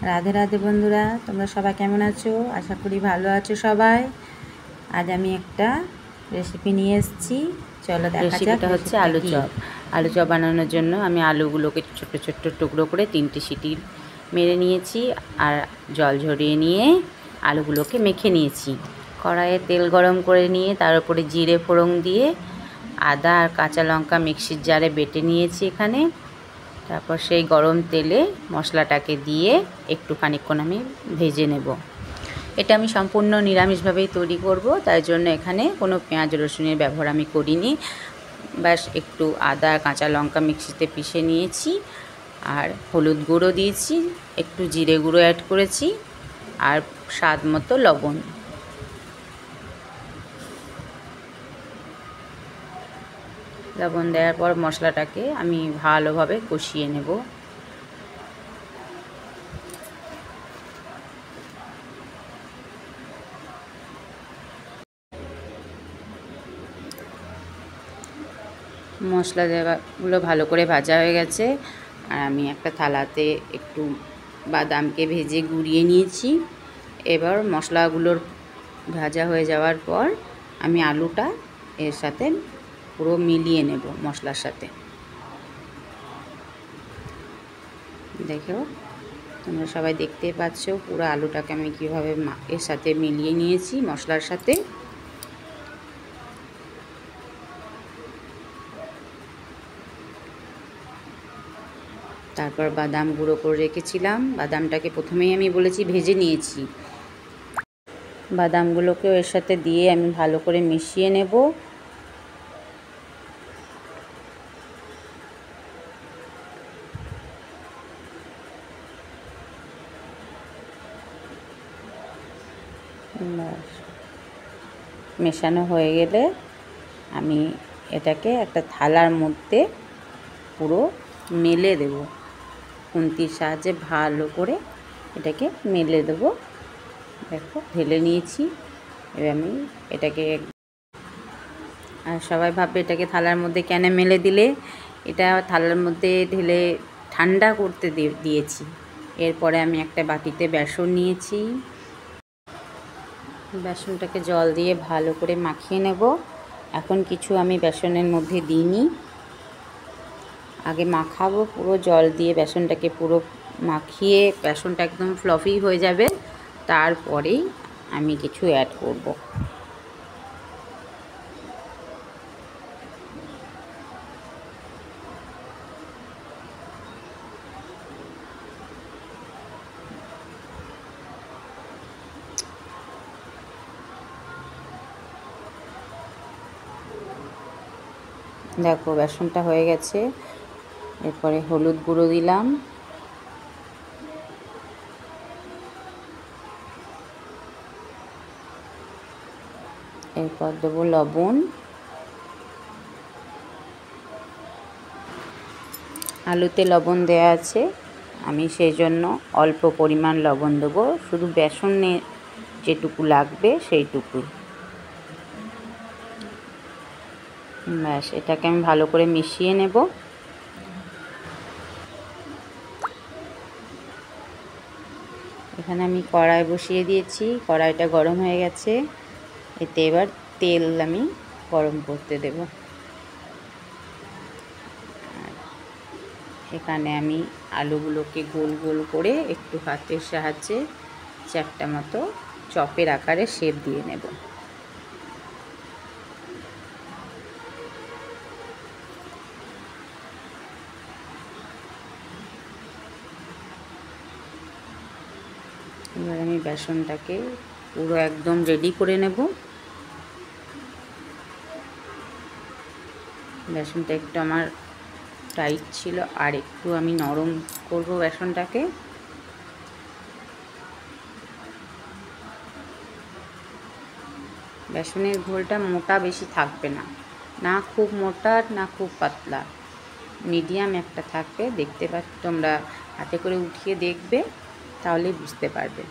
রাধে রাধে বন্ধুরা, তোমরা সবাই কেমন আছো? আশা করি ভালো আছো সবাই। আজ আমি একটা রেসিপি নিয়ে এসেছি, চলো দেখা যাক। রেসিপিটা হচ্ছে আলু চপ। আলু চপ বানানোর জন্য আমি আলুগুলোকে ছোট্ট ছোট্ট টুকরো করে 3টে সিটি মেরে নিয়েছি আর জল ঝরিয়ে নিয়ে আলুগুলোকে মেখে নিয়েছি। কড়াইয়ে তেল গরম করে নিয়ে তার উপরে জিরে ফোড়ন দিয়ে আদা আর কাঁচা লঙ্কা মিক্সির জারে বেটে নিয়েছি এখানে। তারপর সেই গরম তেলে মশলাটাকে দিয়ে একটু খানিকক্ষণ আমি ভেজে নেব। এটা আমি সম্পূর্ণ নিরামিষভাবেই তৈরি করব, তাই জন্য এখানে কোনো পেঁয়াজ রসুনের ব্যবহার আমি করিনি। ব্যাস একটু আদা কাঁচা লঙ্কা মিক্সিতে পিষে নিয়েছি আর হলুদ গুঁড়ো দিয়েছি, একটু জিরে গুঁড়ো অ্যাড করেছি আর স্বাদ মতো লবণ। লবণ দেওয়ার পর মশলাটাকে আমি ভালোভাবে কষিয়ে নেব। মশলা দেওয়াগুলো ভালো করে ভাজা হয়ে গেছে আর আমি একটা থালাতে একটু বাদামকে ভেজে গুঁড়িয়ে নিয়েছি। এবার মশলাগুলোর ভাজা হয়ে যাওয়ার পর আমি আলুটা এর সাথে পুরো মিলিয়ে নেব মশলার সাথে। দেখো তোমরা সবাই দেখতে পাচ্ছ পুরো আলুটাকে আমি কীভাবে এর সাথে মিলিয়ে নিয়েছি মশলার সাথে। তারপর বাদাম গুঁড়ো করে রেখেছিলাম, বাদামটাকে প্রথমেই আমি বলেছি ভেজে নিয়েছি। বাদামগুলোকেও এর সাথে দিয়ে আমি ভালো করে মিশিয়ে নেব। মেশানো হয়ে গেলে আমি এটাকে একটা থালার মধ্যে পুরো মেলে দেব, খুন্তির সাহায্যে ভালো করে এটাকে মেলে দেব। দেখো ঢেলে নিয়েছি। এবার আমি এটাকে, আর সবাই ভাববে এটাকে থালার মধ্যে কেন মেলে দিলে, এটা থালার মধ্যে ঢেলে ঠান্ডা করতে দিয়েছি। এরপরে আমি একটা বাটিতে বেসন নিয়েছি, বেসনটাকে জল দিয়ে ভালো করে মাখিয়ে নেব। এখন কিছু আমি বেসনের মধ্যে দিইনি, আগে মাখাবো পুরো জল দিয়ে বেসনটাকে পুরো মাখিয়ে বেসনটা একদম ফ্লফি হয়ে যাবে, তারপরেই আমি কিছু অ্যাড করব। দেখো বেসনটা হয়ে গেছে। এরপরে হলুদ গুঁড়ো দিলাম, এরপর দেবো লবণ। আলুতে লবণ দেওয়া আছে, আমি সেই জন্য অল্প পরিমাণ লবণ দেবো, শুধু বেসনে যেটুকু লাগবে সেইটুকুই। ব্যাস এটাকে আমি ভালো করে মিশিয়ে নেব। এখানে আমি কড়াই বসিয়ে দিয়েছি, কড়াইটা গরম হয়ে গেছে, এতে এবার তেল আমি গরম করতে দেব। এখানে আমি আলুগুলোকে গোল গোল করে একটু হাতের সাহায্যে চারটা মতো চপের আকারে শেপ দিয়ে নেব। এবার আমি বেসনটাকে পুরো একদম রেডি করে নেব। বেসনটা একটু আমার টাইট ছিল, আর একটু আমি নরম করব বেসনটাকে। বেসনের ঘোলটা মোটা বেশি থাকবে না, না খুব মোটা না খুব পাতলা, মিডিয়াম একটা থাকবে। দেখতে পাচ্ছ তোমরা, হাতে করে উঠিয়ে দেখবে তাহলেই বুঝতে পারবে।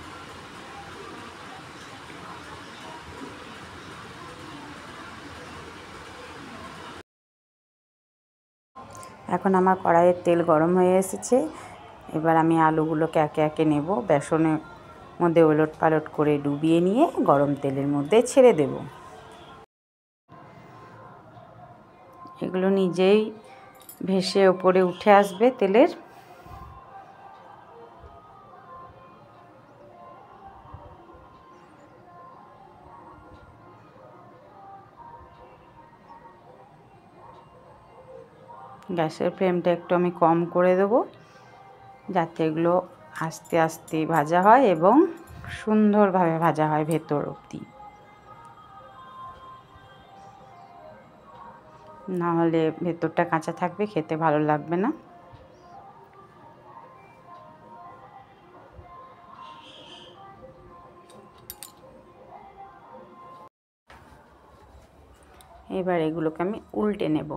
এখন আমার কড়াইয়ের তেল গরম হয়ে এসেছে, এবার আমি আলুগুলোকে একে একে নেব, বেসনের মধ্যে ওলট পালট করে ডুবিয়ে নিয়ে গরম তেলের মধ্যে ছেড়ে দেব। এগুলো নিজেই ভেসে ওপরে উঠে আসবে তেলের। গ্যাসের ফ্লেমটা একটু আমি কম করে দেব, যাতে এগুলো আস্তে আস্তে ভাজা হয় এবং সুন্দরভাবে ভাজা হয় ভেতর অবধি। নাহলে ভেতরটা কাঁচা থাকবে, খেতে ভালো লাগবে না। এবার এগুলোকে আমি উল্টে নেব।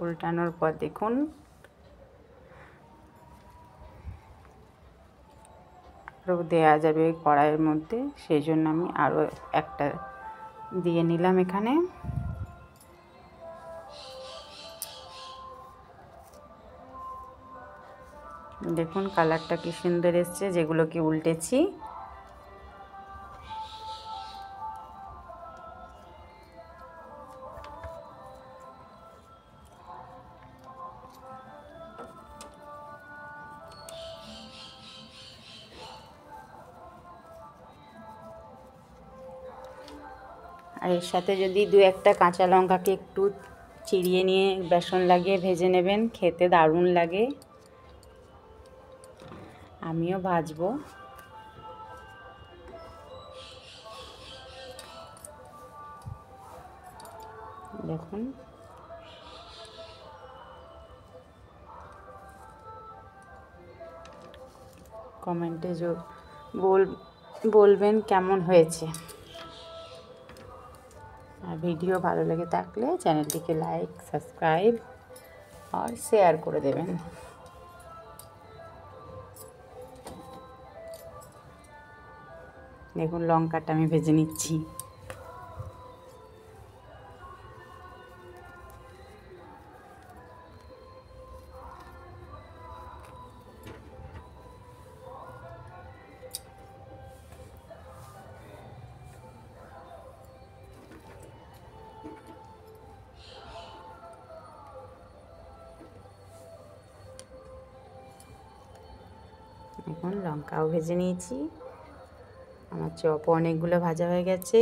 উল্টানোর পর দেখুন আরও দেওয়া যাবে কড়াইয়ের মধ্যে, সেই জন্য আমি আরও একটা দিয়ে নিলাম এখানে। দেখুন কালারটা কি সুন্দর এসছে যেগুলোকে উল্টেছি। আর এর সাথে যদি দু একটা কাঁচা লঙ্কাকে একটু চিড়িয়ে নিয়ে বেসন লাগিয়ে ভেজে নেবেন, খেতে দারুণ লাগে। আমিও ভাজবো। দেখুন কমেন্টে বলবেন কেমন হয়েছে। আর ভিডিও ভালো লেগে থাকলে চ্যানেলটিকে লাইক, সাবস্ক্রাইব আর শেয়ার করে দেবেন। দেখুন লঙ্কাটা আমি ভেজে নিচ্ছি। এখন লঙ্কাও ভেজে নিয়েছি। আমার চপও অনেকগুলো ভাজা হয়ে গেছে।